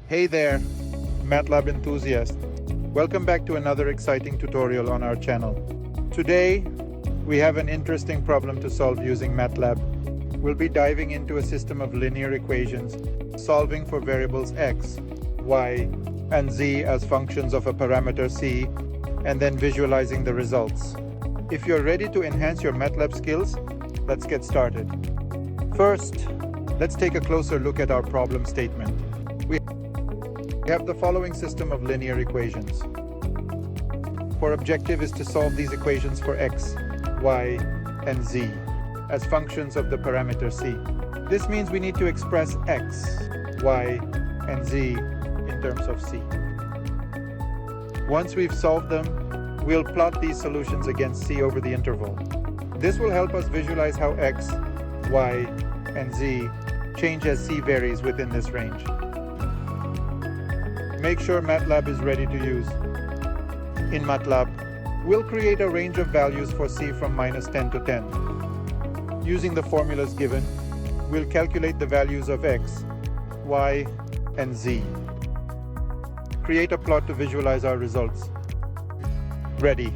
Hey there, Matlab enthusiast. Welcome back to another exciting tutorial on our channel. Today, we have an interesting problem to solve using Matlab. We'll be diving into a system of linear equations, solving for variables x, y, and z as functions of a parameter c, and then visualizing the results. If you're ready to enhance your Matlab skills, let's get started. First, let's take a closer look at our problem statement. We have the following system of linear equations. Our objective is to solve these equations for x, y, and z as functions of the parameter c. This means we need to express x, y, and z in terms of c. Once we've solved them, we'll plot these solutions against c over the interval. This will help us visualize how x, y, and z change as c varies within this range. Make sure Matlab is ready to use. In Matlab, we'll create a range of values for c from -10 to 10. Using the formulas given, we'll calculate the values of x, y, and z. Create a plot to visualize our results. Ready.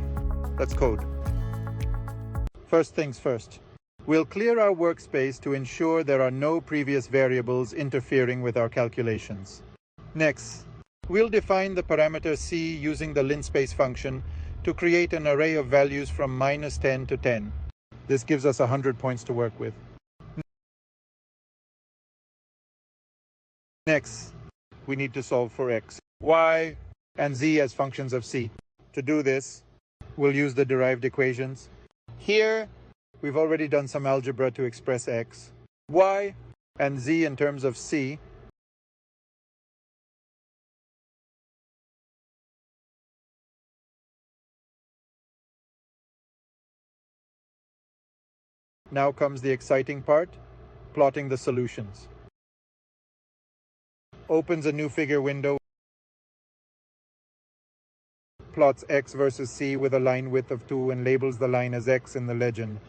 Let's code. First things first. We'll clear our workspace to ensure there are no previous variables interfering with our calculations. Next, we'll define the parameter c using the linspace function to create an array of values from -10 to 10. This gives us 100 points to work with. Next, we need to solve for x, y, and z as functions of c. To do this, we'll use the derived equations. Here, we've already done some algebra to express x, y, and z in terms of c. Now comes the exciting part, plotting the solutions. Opens a new figure window. Plots x versus c with a line width of 2 and labels the line as x in the legend.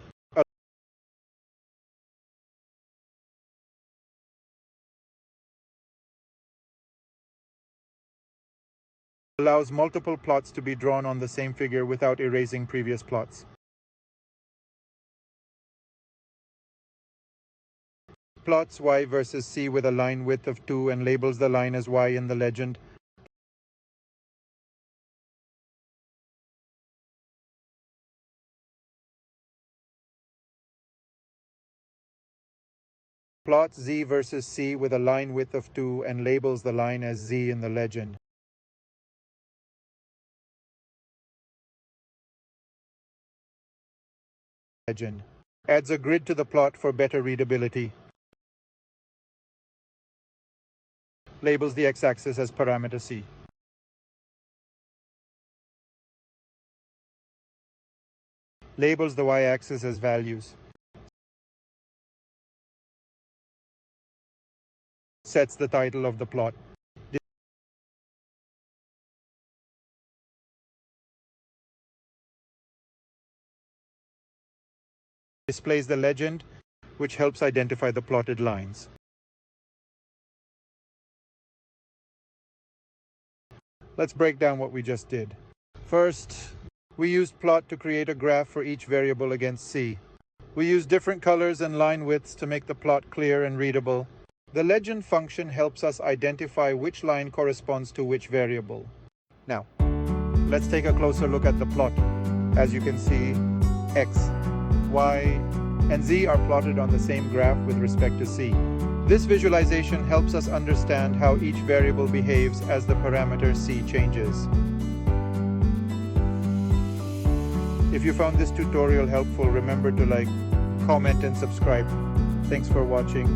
Allows multiple plots to be drawn on the same figure without erasing previous plots. Plots y versus c with a line width of 2 and labels the line as y in the legend. Plots z versus c with a line width of 2 and labels the line as z in the legend. Adds a grid to the plot for better readability. Labels the x-axis as parameter c. Labels the y-axis as values. Sets the title of the plot. Displays the legend, which helps identify the plotted lines. Let's break down what we just did. First, we used plot to create a graph for each variable against c. We used different colors and line widths to make the plot clear and readable. The legend function helps us identify which line corresponds to which variable. Now, let's take a closer look at the plot. As you can see, x, y, and z are plotted on the same graph with respect to c. This visualization helps us understand how each variable behaves as the parameter c changes. If you found this tutorial helpful, remember to like, comment, and subscribe. Thanks for watching.